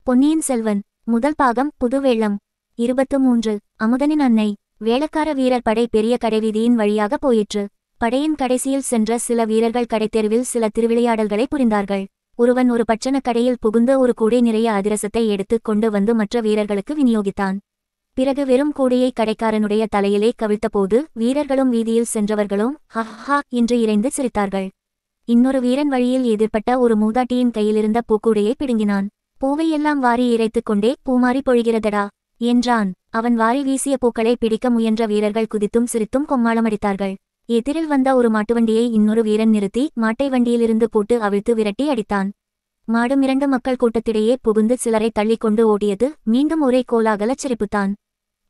பொன்னியின் செல்வன் முதல் பாகம் புதுவெள்ளம் 23. அமுதனின் அன்னை. வேளக்கார வீரர் படை பெரிய கடைவீதியின் வழியாக போயிற்று. படையின் கடைசியில் சென்ற சில வீரர்கள் கடைத்தெருவில் சில திருவிளையாடல்களை புரிந்தார்கள். ஒருவன் ஒரு பட்சண கடையில் புகுந்து ஒரு கூடை நிறைய அதிரசத்தை எடுத்துக் கொண்டு வந்து மற்ற வீரர்களுக்கு விநியோகித்தான். பிறகு வெறும் கூடையை கடைக்காரனுடைய தலையிலே கவிழ்த்தபோது வீரர்களும் வீதியில் சென்றவர்களும் ஹஹா என்று இறைந்து சிரித்தார்கள். இன்னொரு வீரன் வழியில் எதிர்பட்ட ஒரு மூதாட்டியின் கையிலிருந்த பூக்கூடையை பிடுங்கினான். பூவையெல்லாம் வாரி இறைத்துக் கொண்டே பூமாரி பொழிகிறதடா என்றான். அவன் வாரி வீசிய பூக்களை பிடிக்க முயன்ற வீரர்கள் குதித்தும் சிரித்தும் கொம்மாளமடித்தார்கள். எதிரில் வந்த ஒரு மாட்டுவண்டியை இன்னொரு வீரன் நிறுத்தி மாட்டை வண்டியிலிருந்து போட்டு அவிழ்த்து விரட்டி அடித்தான். மாடு மிரண்டு மக்கள் கூட்டத்திடையே புகுந்து சிலரை தள்ளிக்கொண்டு ஓடியது. மீண்டும் ஒரே கோலாகலச் சிரிப்புத்தான்.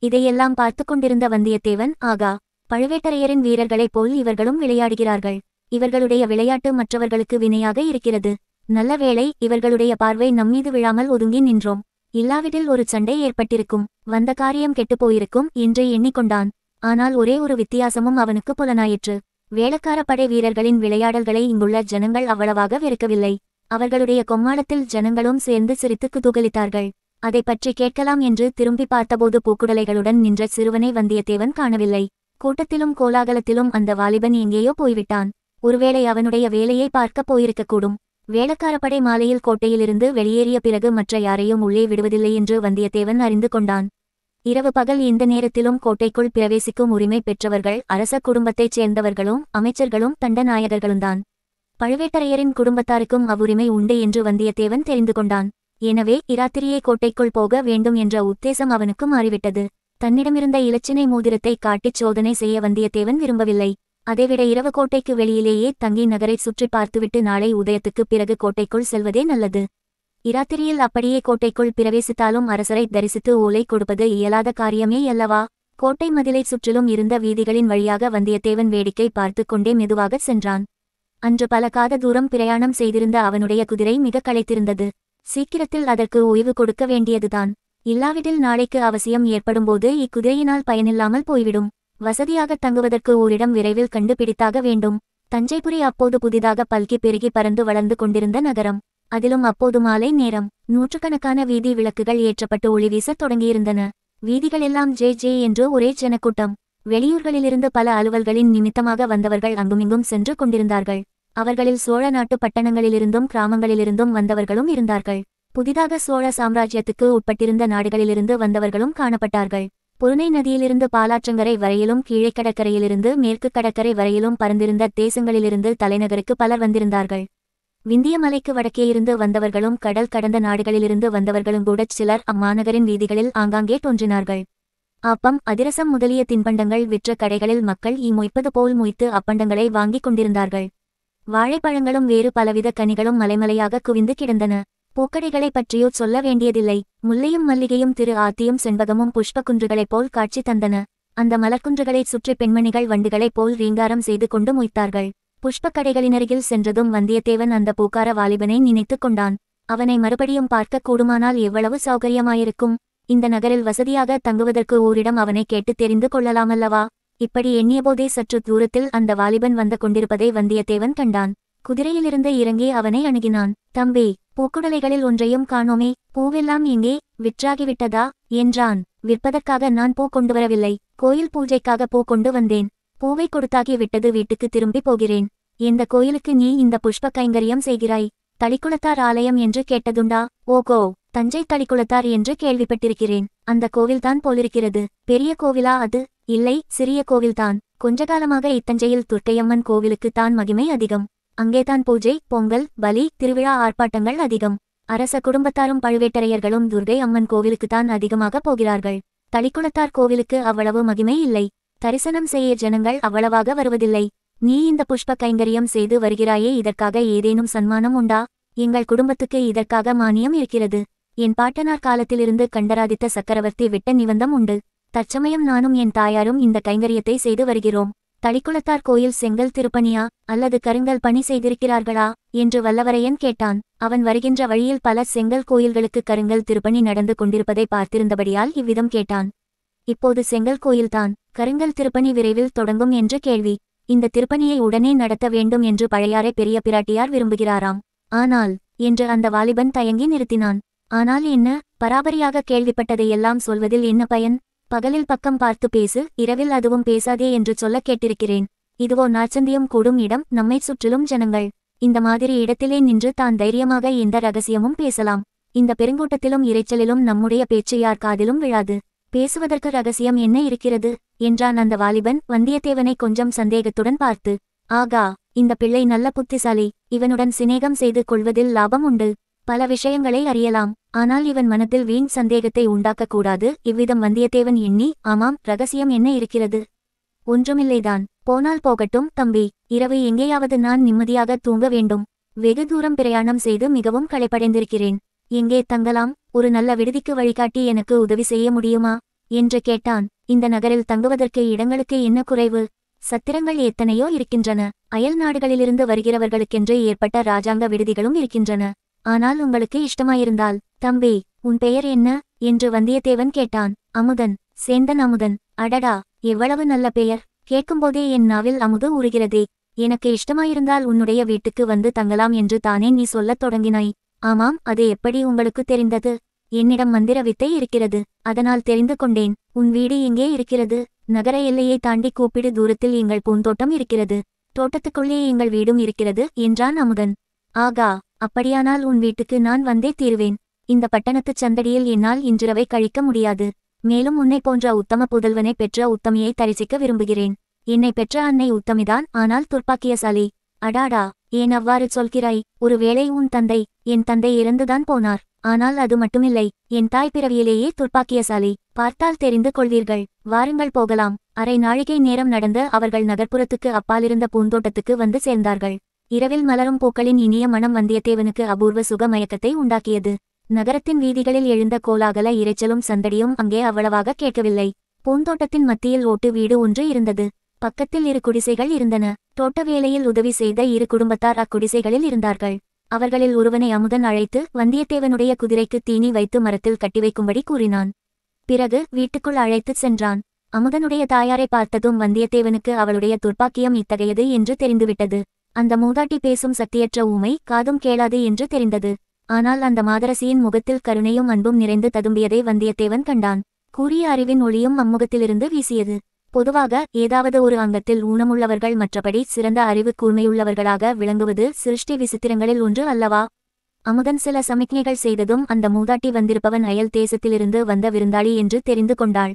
இதையெல்லாம் பார்த்து கொண்டிருந்த வந்தியத்தேவன், ஆகா, பழுவேட்டரையரின் வீரர்களைப் போல் இவர்களும் விளையாடுகிறார்கள். இவர்களுடைய விளையாட்டு மற்றவர்களுக்கு வினையாக இருக்கிறது. நல்ல வேளை இவர்களுடைய பார்வை நம்மீது விழாமல் ஒதுங்கி நின்றோம். இல்லாவிடில் ஒரு சண்டை ஏற்பட்டிருக்கும், வந்த காரியம் கெட்டுப்போயிருக்கும் என்று எண்ணிக்கொண்டான். ஆனால் ஒரே ஒரு வித்தியாசமும் அவனுக்கு புலனாயிற்று. வேளக்கார படை வீரர்களின் விளையாடல்களை இங்குள்ள ஜனங்கள் அவ்வளவாக வெறுக்கவில்லை. அவர்களுடைய கொம்மாளத்தில் ஜனங்களும் சேர்ந்து சிரித்து குதூகலித்தார்கள். அதை பற்றி கேட்கலாம் என்று திரும்பி பார்த்தபோது பூக்குடலைகளுடன் நின்ற சிறுவனை வந்தியத்தேவன் காணவில்லை. கூட்டத்திலும் கோலாகலத்திலும் அந்த வாலிபன் எங்கேயோ போய்விட்டான். ஒருவேளை அவனுடைய வேலையை பார்க்கப் போயிருக்கக்கூடும். வேளக்காரப்படை மாலையில் கோட்டையிலிருந்து வெளியேறிய பிறகு மற்ற யாரையும் உள்ளே விடுவதில்லை என்று வந்தியத்தேவன் அறிந்து கொண்டான். இரவு பகல் எந்த நேரத்திலும் கோட்டைக்குள் பிரவேசிக்கும் உரிமை பெற்றவர்கள் அரச குடும்பத்தைச் சேர்ந்தவர்களும் அமைச்சர்களும் தண்டநாயகர்களும்தான். பழுவேட்டரையரின் குடும்பத்தாருக்கும் அவ்வுரிமை உண்டு என்று வந்தியத்தேவன் தெரிந்து கொண்டான். எனவே இராத்திரியே கோட்டைக்குள் போக வேண்டும் என்ற உத்தேசம் அவனுக்கு மாறிவிட்டது. தன்னிடமிருந்த இலச்சினை மோதிரத்தை காட்டிச் சோதனை செய்ய வந்தியத்தேவன் விரும்பவில்லை. அதைவிட இரவு கோட்டைக்கு வெளியிலேயே தங்கி நகரை சுற்றி பார்த்துவிட்டு நாளை உதயத்துக்குப் பிறகு கோட்டைக்குள் செல்வதே நல்லது. இராத்திரியில் அப்படியே கோட்டைக்குள் பிரவேசித்தாலும் அரசரை தரிசித்து ஓலை கொடுப்பது இயலாத காரியமே அல்லவா? கோட்டை மதிலை சுற்றிலும் இருந்த வீதிகளின் வழியாக வந்தியத்தேவன் வேடிக்கை பார்த்து கொண்டே மெதுவாகச் சென்றான். அன்று பல காத தூரம் பிரயாணம் செய்திருந்த அவனுடைய குதிரை மிக களைத்திருந்தது. சீக்கிரத்தில் அதற்கு ஓய்வு கொடுக்க வேண்டியதுதான். இல்லாவிடில் நாளைக்கு அவசியம் ஏற்படும்போது இக்குதிரையினால் பயனில்லாமல் போய்விடும். வசதியாக தங்குவதற்கு ஓரிடம் விரைவில் கண்டுபிடித்தாக வேண்டும். தஞ்சைபுரி அப்போது புதிதாக பல்கி பெருகி பறந்து வளர்ந்து கொண்டிருந்த நகரம். அதிலும் அப்போது மாலை நேரம். நூற்றுக்கணக்கான வீதி விளக்குகள் ஏற்றப்பட்டு ஒளி வீசத் தொடங்கியிருந்தன. வீதிகளெல்லாம் ஜே ஜே என்று ஒரே ஜனக்கூட்டம். வெளியூர்களிலிருந்து பல அலுவல்களின் நிமித்தமாக வந்தவர்கள் அங்குமிங்கும் சென்று கொண்டிருந்தார்கள். அவர்களில் சோழ நாட்டு பட்டணங்களிலிருந்தும் கிராமங்களிலிருந்தும் வந்தவர்களும் இருந்தார்கள். புதிதாக சோழ சாம்ராஜ்யத்துக்கு உட்பட்டிருந்த நாடுகளிலிருந்து வந்தவர்களும் காணப்பட்டார்கள். பொருணை நதியிலிருந்து பாலாற்றங்கரை வரையிலும் கீழே கடற்கரையிலிருந்து மேற்கு கடற்கரை வரையிலும் பறந்திருந்த தேசங்களிலிருந்து தலைநகருக்கு பலர் வந்திருந்தார்கள். விந்திய மலைக்கு வடக்கேயிருந்து வந்தவர்களும் கடல் கடந்த நாடுகளிலிருந்து வந்தவர்களும் கூட சிலர் அம்மாநகரின் வீதிகளில் ஆங்காங்கே தோன்றினார்கள். ஆப்பம் அதிரசம் முதலிய தின்பண்டங்கள் விற்ற கடைகளில் மக்கள் மொய்ப்பது போல் மொய்த்து அப்பண்டங்களை வாங்கிக் கொண்டிருந்தார்கள். வாழைப்பழங்களும் வேறு பலவித கனிகளும் மலைமலையாக குவிந்து கிடந்தன. பூக்கடைகளை பற்றியோ சொல்ல வேண்டியதில்லை. முல்லையும் மல்லிகையும் திரு ஆத்தியும் செண்பகமும் புஷ்ப குன்றுகளைப் போல் காட்சி தந்தன. அந்த மலர்குன்றுகளைச் சுற்றி பெண்மணிகள் வண்டுகளைப் போல் ரீங்காரம் செய்து கொண்டு மொய்த்தார்கள். புஷ்பக் கடைகளினருகில் சென்றதும் வந்தியத்தேவன் அந்த பூக்கார வாலிபனை நினைத்து கொண்டான். அவனை மறுபடியும் பார்க்க கூடுமானால் எவ்வளவு சௌகரியமாயிருக்கும். இந்த நகரில் வசதியாக தங்குவதற்கு ஓரிடம் அவனை கேட்டு தெரிந்து கொள்ளலாமல்லவா? இப்படி எண்ணியபோதே சற்று தூரத்தில் அந்த வாலிபன் வந்து கொண்டிருப்பதை வந்தியத்தேவன் கண்டான். குதிரையிலிருந்து இறங்கி அவனை அணுகினான். தம்பி, பூக்குடலைகளில் ஒன்றையும் காணோமே, பூவெல்லாம் எங்கே, விற்றாகிவிட்டதா என்றான். விற்பதற்காக நான் பூ கொண்டு வரவில்லை, கோயில் பூஜைக்காக பூ கொண்டு வந்தேன். பூவை கொடுத்தாகி விட்டது, வீட்டுக்கு திரும்பி போகிறேன். எந்த கோயிலுக்கு நீ இந்த புஷ்ப கைங்கரியம் செய்கிறாய்? தளிக்குளத்தார் ஆலயம் என்று கேட்டதுண்டா? ஓகோ, தஞ்சை தளிக்குளத்தார் என்று கேள்விப்பட்டிருக்கிறேன். அந்த கோவில்தான் போலிருக்கிறது. பெரிய கோவிலா அது? இல்லை, சிறிய கோவில்தான். கொஞ்ச காலமாக இத்தஞ்சையில் துர்க்கையம்மன் கோவிலுக்கு தான் மகிமை அதிகம். அங்கேதான் பூஜை, பொங்கல், பலி, திருவிழா ஆர்ப்பாட்டங்கள் அதிகம். அரச குடும்பத்தாரும் பழுவேட்டரையர்களும் துர்கை அம்மன் கோவிலுக்குத்தான் அதிகமாக போகிறார்கள். தளிக்குளத்தார் கோவிலுக்கு அவ்வளவு மகிமை இல்லை. தரிசனம் செய்ய ஜனங்கள் அவ்வளவாக வருவதில்லை. நீ இந்த புஷ்ப கைங்கரியம் செய்து வருகிறாயே, இதற்காக ஏதேனும் சன்மானம் உண்டா? எங்கள் குடும்பத்துக்கு இதற்காக மானியம் இருக்கிறது. என் பாட்டனார் காலத்திலிருந்து கண்டராதித்த சக்கரவர்த்தி விட்ட நிபந்தம் உண்டு. தற்சமயம் நானும் என் தாயாரும் இந்த கைங்கரியத்தை செய்து வருகிறோம். தளிக்குளத்தார் கோயில் செங்கல் திருப்பணியா அல்லது கருங்கல் பணி செய்திருக்கிறார்களா என்று வல்லவரையன் கேட்டான். அவன் வருகின்ற வழியில் பல செங்கல் கோயில்களுக்கு கருங்கல் திருப்பணி நடந்து கொண்டிருப்பதை பார்த்திருந்தபடியால் இவ்விதம் கேட்டான். இப்போது செங்கல் கோயில்தான், கருங்கல் திருப்பணி விரைவில் தொடங்கும் என்று கேள்வி. இந்த திருப்பணியை உடனே நடத்த வேண்டும் என்று பழையாறை பெரிய பிராட்டியார் விரும்புகிறாராம். ஆனால் என்று அந்த வாலிபன் தயங்கி நிறுத்தினான். ஆனால் என்ன, பராபரியாக கேள்விப்பட்டதையெல்லாம் சொல்வதில் என்ன பயன்? பகலில் பக்கம் பார்த்து பேசு, இரவில் அதுவும் பேசாதே என்று சொல்ல கேட்டிருக்கிறேன். இதுவோ நாச்சந்தியம் கூடும் இடம், நம்மை சுற்றிலும் ஜனங்கள். இந்த மாதிரி இடத்திலே நின்று தான் தைரியமாக எந்த ரகசியமும் பேசலாம். இந்த பெருங்கூட்டத்திலும் இரைச்சலிலும் நம்முடைய பேச்சு யார் காதிலும் விழாது. பேசுவதற்கு ரகசியம் என்ன இருக்கிறது என்றான் அந்த வாலிபன் வந்தியத்தேவனை கொஞ்சம் சந்தேகத்துடன் பார்த்து. ஆகா, இந்த பிள்ளை நல்ல புத்திசாலி. இவனுடன் சிநேகம் செய்து கொள்வதில் லாபம் உண்டு. பல விஷயங்களை அறியலாம். ஆனால் இவன் மனத்தில் வீண் சந்தேகத்தை உண்டாக்கக்கூடாது. இவ்விதம் வந்தியத்தேவன் எண்ணி, ஆமாம், ரகசியம் என்ன இருக்கிறது? ஒன்றுமில்லைதான். போனால் போகட்டும் தம்பி. இரவு எங்கேயாவது நான் நிம்மதியாக தூங்க வேண்டும். வெகு தூரம் பிரயாணம் செய்து மிகவும் களைப்படைந்திருக்கிறேன். எங்கே தங்கலாம்? ஒரு நல்ல விடுதிக்கு வழிகாட்டி எனக்கு உதவி செய்ய முடியுமா என்று கேட்டான். இந்த நகரில் தங்குவதற்கு இடங்களுக்கு என்ன குறைவு? சத்திரங்கள் எத்தனையோ இருக்கின்றன. அயல் நாடுகளிலிருந்து வருகிறவர்களுக்கென்று ஏற்பட்ட இராஜாங்க விடுதிகளும் இருக்கின்றன. ஆனால் உங்களுக்கு இஷ்டமாயிருந்தால். தம்பி, உன் பெயர் என்ன என்று வந்தியத்தேவன் கேட்டான். அமுதன். சேந்தன் அமுதன். அடடா, எவ்வளவு நல்ல பெயர்! கேட்கும்போதே என் நாவில் அமுது ஊறுகிறதே. எனக்கு இஷ்டமாயிருந்தால் உன்னுடைய வீட்டுக்கு வந்து தங்கலாம் என்று தானே நீ சொல்லத் தொடங்கினாய். ஆமாம், அது எப்படி உங்களுக்கு தெரிந்தது? என்னிடம் மந்திர வித்தை இருக்கிறது. அதனால் தெரிந்து கொண்டேன். உன் வீடு எங்கே இருக்கிறது? நகர எல்லையை தாண்டி கூப்பிடு தூரத்தில் எங்கள் பூந்தோட்டம் இருக்கிறது. தோட்டத்துக்குள்ளே எங்கள் வீடும் இருக்கிறது என்றான் அமுதன். ஆகா, அப்படியானால் உன் வீட்டுக்கு நான் வந்தே தீருவேன். இந்த பட்டணத்துச் சந்தடியில் என்னால் இன்றிரவை கழிக்க முடியாது. மேலும் உன்னை போன்ற உத்தம புதல்வனை பெற்ற உத்தமியை தரிசிக்க விரும்புகிறேன். என்னை பெற்ற அன்னை உத்தமிதான், ஆனால் துர்ப்பாக்கியசாலி. அடாடா, ஏன் அவ்வாறு சொல்கிறாய்? ஒருவேளை உன் தந்தை. என் தந்தை இறந்துதான் போனார். ஆனால் அது மட்டுமில்லை, என் தாய் பிறவியிலேயே துர்ப்பாக்கியசாலி. பார்த்தால் தெரிந்து கொள்வீர்கள். வாருங்கள் போகலாம். அரை நாழிகை நேரம் நடந்து அவர்கள் நகர்ப்புறத்துக்கு அப்பாலிருந்த பூந்தோட்டத்துக்கு வந்து சேர்ந்தார்கள். இரவில் மலரும் பூக்களின் இனிய மனம் வந்தியத்தேவனுக்கு அபூர்வ சுக மயக்கத்தை உண்டாக்கியது. நகரத்தின் வீதிகளில் எழுந்த கோலாகல இரைச்சலும் சந்தடியும் அங்கே அவ்வளவாக கேட்கவில்லை. பூந்தோட்டத்தின் மத்தியில் ஓட்டு வீடு ஒன்று இருந்தது. பக்கத்தில் 2 குடிசைகள் இருந்தன. தோட்ட வேலையில் உதவி செய்த 2 குடும்பத்தார் அக்குடிசைகளில் இருந்தார்கள். அவர்களில் ஒருவனை அமுதன் அழைத்து வந்தியத்தேவனுடைய குதிரைக்கு தீனி வைத்து மரத்தில் கட்டி வைக்கும்படி கூறினான். பிறகு வீட்டுக்குள் அழைத்துச் சென்றான். அமுதனுடைய தாயாரை பார்த்ததும் வந்தியத்தேவனுக்கு அவளுடைய துர்ப்பாக்கியம் இத்தகையது என்று தெரிந்துவிட்டது. அந்த மூதாட்டி பேசும் சக்தியற்ற ஊமை, காதும் கேளாது என்று தெரிந்தது. ஆனால் அந்த மாதரசியின் முகத்தில் கருணையும் அன்பும் நிறைந்து ததும்பியதை வந்தியத்தேவன் கண்டான். கூறிய அறிவின் ஒளியும் அம்முகத்திலிருந்து வீசியது. பொதுவாக ஏதாவது ஒரு அங்கத்தில் ஊனமுள்ளவர்கள் மற்றபடி சிறந்த அறிவு கூர்மையுள்ளவர்களாக விளங்குவது சிருஷ்டி விசித்திரங்களில் ஒன்று அல்லவா? அமுதன் சில சமிக்ஞைகள் செய்ததும் அந்த மூதாட்டி வந்திருப்பவன் அயல் தேசத்திலிருந்து வந்த விருந்தாளி என்று தெரிந்து கொண்டாள்.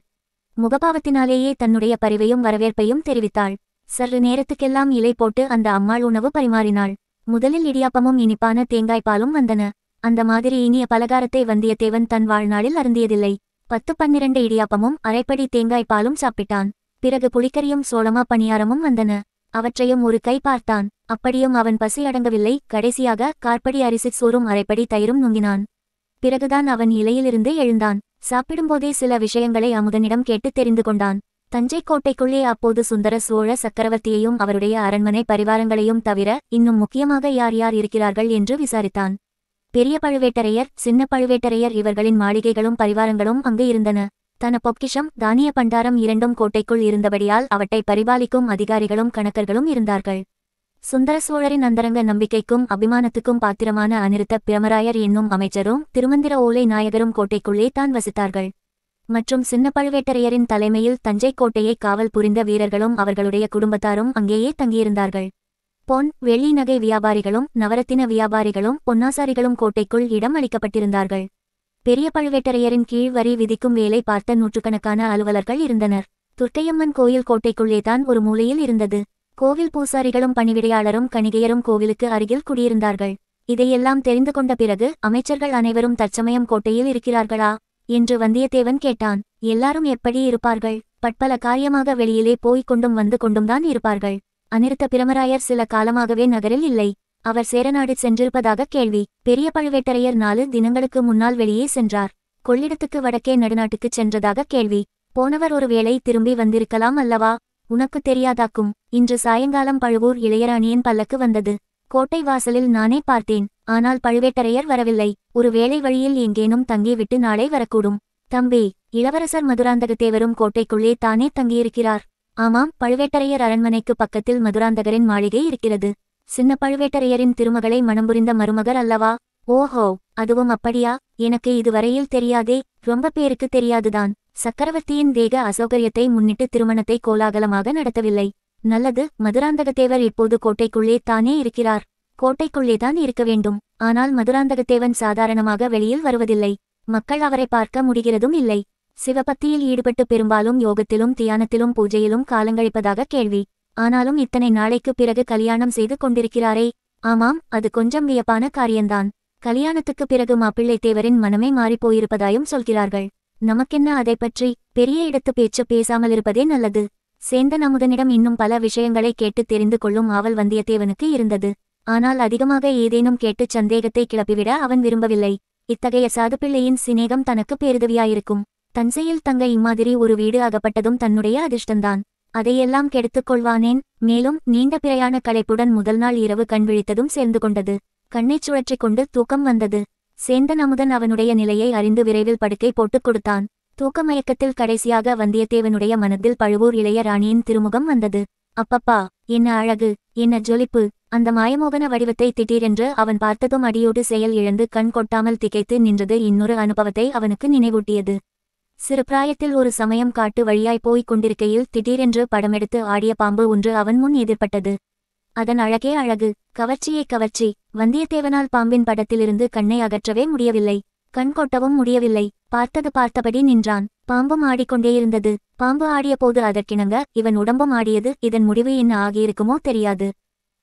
முகபாவத்தினாலேயே தன்னுடைய பரிவையும் வரவேற்பையும் தெரிவித்தாள். சற்று நேரத்துக்கெல்லாம் இலை போட்டு அந்த அம்மாள் உணவு பரிமாறினாள். முதலில் இடியாப்பமும் இனிப்பான தேங்காய்பாலும் வந்தன. அந்த மாதிரி இனிய பலகாரத்தை வந்தியத்தேவன் தன் வாழ்நாளில் அருந்தியதில்லை. 10-12 இடியாப்பமும் அரைப்படி தேங்காய்பாலும் சாப்பிட்டான். பிறகு புளிக்கறியும் சோளமா பணியாரமும் வந்தன. அவற்றையும் ஒரு கை பார்த்தான். அப்படியும் அவன் பசி அடங்கவில்லை. கடைசியாக கார்படி அரிசி சோறும் அரைப்படி தயிரும் நுங்கினான். பிறகுதான் அவன் இலையிலிருந்து எழுந்தான். சாப்பிடும்போதே சில விஷயங்களை அமுதனிடம் கேட்டு தெரிந்து கொண்டான். தஞ்சை கோட்டைக்குள்ளே அப்போது சுந்தர சோழ சக்கரவர்த்தியையும் அவருடைய அரண்மனை பரிவாரங்களையும் தவிர இன்னும் முக்கியமாக யார் யார் இருக்கிறார்கள் என்று விசாரித்தான். பெரிய பழுவேட்டரையர், சின்ன பழுவேட்டரையர் இவர்களின் மாளிகைகளும் பரிவாரங்களும் அங்கு இருந்தன. தன பொக்கிஷம், தானிய பண்டாரம் இரண்டும் கோட்டைக்குள் இருந்தபடியால் அவற்றை பரிபாலிக்கும் அதிகாரிகளும் கணக்கர்களும் இருந்தார்கள். சுந்தர சோழரின் அந்தரங்க நம்பிக்கைக்கும் அபிமானத்துக்கும் பாத்திரமான அநிருத்த பிரமராயர் என்னும் அமைச்சரும் திருமந்திர ஓலை நாயகரும் கோட்டைக்குள்ளே தான் வசித்தார்கள். மற்றும் சின்ன பழுவேட்டரையரின் தலைமையில் தஞ்சை கோட்டையை காவல் புரிந்த வீரர்களும் அவர்களுடைய குடும்பத்தாரும் அங்கேயே தங்கியிருந்தார்கள். பொன், வெள்ளி நகை வியாபாரிகளும் நவரத்தின வியாபாரிகளும் பொன்னாசாரிகளும் கோட்டைக்குள் இடம் அளிக்கப்பட்டிருந்தார்கள். பெரிய பழுவேட்டரையரின் கீழ் வரி விதிக்கும் வேலை பார்த்த நூற்றுக்கணக்கான அலுவலர்கள் இருந்தனர். துர்க்கையம்மன் கோயில் கோட்டைக்குள்ளேதான் ஒரு மூலையில் இருந்தது. கோவில் பூசாரிகளும் பணிவிடையாளரும் கணிகையரும் கோவிலுக்கு அருகில் குடியிருந்தார்கள். இதையெல்லாம் தெரிந்து கொண்ட பிறகு அமைச்சர்கள் அனைவரும் தற்சமயம் கோட்டையில் இருக்கிறார்களா என்று வந்தியத்தேவன் கேட்டான். எல்லாரும் எப்படி இருப்பார்கள்? பட்பல காரியமாக வெளியிலே போய்க் கொண்டும் வந்து கொண்டும்தான் இருப்பார்கள். அநிருத்த பிரமராயர் சில காலமாகவே நகரில் இல்லை. அவர் சேரநாடு சென்றிருப்பதாக கேள்வி. பெரிய பழுவேட்டரையர் 4 தினங்களுக்கு முன்னால் வெளியே சென்றார். கொள்ளிடத்துக்கு வடக்கே நடுநாட்டுக்குச் சென்றதாக கேள்வி. போனவர் ஒருவேளை திரும்பி வந்திருக்கலாம் அல்லவா? உனக்கு தெரியாதாக்கும். இன்று சாயங்காலம் பழுவூர் இளையராணியின் பல்லக்கு வந்தது. கோட்டை வாசலில் நானே பார்த்தேன். ஆனால் பழுவேட்டரையர் வரவில்லை. ஒருவேளை வழியில் எங்கேனும் தங்கிவிட்டு நாளை வரக்கூடும். தம்பி, இளவரசர் மதுராந்தகத்தேவரும் கோட்டைக்குள்ளே தானே தங்கியிருக்கிறார். ஆமாம், பழுவேட்டரையர் அரண்மனைக்கு பக்கத்தில் மதுராந்தகரின் மாளிகை இருக்கிறது. சின்ன பழுவேட்டரையரின் திருமகளை மணம்புரிந்த மருமகர் அல்லவா? ஓஹோ, அதுவும் அப்படியா? எனக்கு இதுவரையில் தெரியாதே. ரொம்ப பேருக்கு தெரியாதுதான். சக்கரவர்த்தியின் தேக அசௌகரியத்தை முன்னிட்டு திருமணத்தை கோலாகலமாக நடத்தவில்லை. நல்லது. மதுராந்தகத்தேவர் இப்போது கோட்டைக்குள்ளே தானே இருக்கிறார். கோட்டைக்குள்ளேதான் இருக்க வேண்டும். ஆனால் மதுராந்தகத்தேவன் சாதாரணமாக வெளியில் வருவதில்லை. மக்கள் அவரை பார்க்க முடிகிறதும் இல்லை. சிவபக்தியில் ஈடுபட்டு பெரும்பாலும் யோகத்திலும் தியானத்திலும் பூஜையிலும் காலங்கழிப்பதாக கேள்வி. ஆனாலும் இத்தனை நாளைக்கு பிறகு கல்யாணம் செய்து கொண்டிருக்கிறாரே. ஆமாம், அது கொஞ்சம் வியப்பான காரியந்தான். கல்யாணத்துக்கு பிறகு மாப்பிள்ளை தேவரின் மனமே மாறிப்போயிருப்பதாயும் சொல்கிறார்கள். நமக்கென்ன அதை பற்றி? பெரிய இடத்து பேச்சு பேசாமலிருப்பதே நல்லது. சேந்தன் அமுதனிடம் இன்னும் பல விஷயங்களை கேட்டு தெரிந்து கொள்ளும் ஆவல் வந்தியத்தேவனுக்கு இருந்தது. ஆனால் அதிகமாக ஏதேனும் கேட்டுச் சந்தேகத்தை கிளப்பிவிட அவன் விரும்பவில்லை. இத்தகைய சாதுப்பிள்ளையின் சிநேகம் தனக்கு பேருதவியாயிருக்கும். தஞ்சையில் தங்க இம்மாதிரி ஒரு வீடு அகப்பட்டதும் தன்னுடைய அதிர்ஷ்டந்தான். அதையெல்லாம் கெடுத்துக் கொள்வானேன்? மேலும் நீண்ட பிரயாண களைப்புடன் முதல் நாள் இரவு கண் விழித்ததும் சேர்ந்து கொண்டது. கண்ணைச் சுழற்றிக் கொண்டு தூக்கம் வந்தது. சேந்தன் அமுதன் அவனுடைய நிலையை அறிந்து விரைவில் படுக்கை போட்டுக் கொடுத்தான். தூக்க மயக்கத்தில் கடைசியாக வந்தியத்தேவனுடைய மனத்தில் பழுவூர் இளைய ராணியின் திருமுகம் வந்தது. அப்பப்பா, என்ன அழகு, என்ன ஜொலிப்பு! அந்த மாயமோகன வடிவத்தை திடீரென்று அவன் பார்த்ததும் அடியோடு செயல் இழந்து கண் கொட்டாமல் திகைத்து நின்றது இன்னொரு அனுபவத்தை அவனுக்கு நினைவூட்டியது. சிறு பிராயத்தில் ஒரு சமயம் காட்டு வழியாய் போய்க் கொண்டிருக்கையில் திடீரென்று படமெடுத்து ஆடிய பாம்பு ஒன்று அவன் முன் எதிர்பட்டது. அதன் அழகே அழகு, கவர்ச்சியே கவர்ச்சி. வந்தியத்தேவனால் பாம்பின் படத்திலிருந்து கண்ணை அகற்றவே முடியவில்லை. கண் கொட்டவும் முடியவில்லை. பார்த்தது பார்த்தபடி நின்றான். பாம்பும் ஆடிக்கொண்டேயிருந்தது. பாம்பு ஆடிய போது அதற்கிணங்க இவன் உடம்பும் ஆடியது. இதன் முடிவு என்ன ஆகியிருக்குமோ தெரியாது.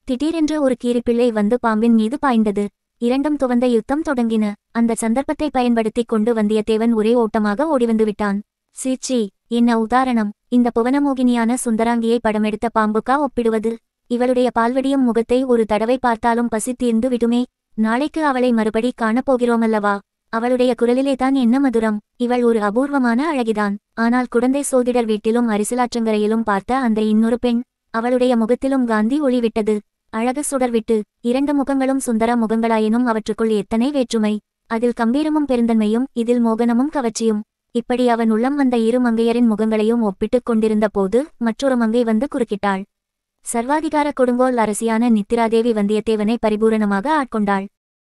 திடீரென்று ஒரு கீரிப்பிள்ளை வந்து பாம்பின் மீது பாய்ந்தது. இரண்டும் துவந்த யுத்தம் தொடங்கின. அந்த சந்தர்ப்பத்தை பயன்படுத்திக் கொண்டு வந்தியத்தேவன் ஒரே ஓட்டமாக ஓடிவந்து விட்டான். சீச்சி, என்ன உதாரணம்! இந்த புவனமோகினியான சுந்தராங்கியை படமெடுத்த பாம்புக்கா ஒப்பிடுவது? இவளுடைய பால்வடியும் முகத்தை ஒரு தடவை பார்த்தாலும் பசி தீர்ந்து விடுமே. நாளைக்கு அவளை மறுபடி காணப்போகிறோமல்லவா? அவளுடைய குரலிலேதான் என்ன மதுரம்! இவள் ஒரு அபூர்வமான அழகிதான். ஆனால் குடந்தை சோதிடர் வீட்டிலும் அரிசிலாற்றங்கரையிலும் பார்த்த அந்த இன்னொரு பெண், அவளுடைய முகத்திலும் காந்தி ஒளிவிட்டது. அழகு சுடர்விட்டு. இரண்டு முகங்களும் சுந்தர முகங்களாயினும் அவற்றுக்குள் எத்தனை வேற்றுமை! அதில் கம்பீரமும் பெருந்தன்மையும், இதில் மோகனமும் கவர்ச்சியும். இப்படி அவன் உள்ளம் வந்த இரு மங்கையரின் முகங்களையும் ஒப்பிட்டுக் கொண்டிருந்த போது மற்றொரு மங்கை வந்து குறுக்கிட்டாள். சர்வாதிகார கொடுங்கோல் அரசியான நித்திராதேவி வந்தியத்தேவனை பரிபூரணமாக ஆட்கொண்டாள்.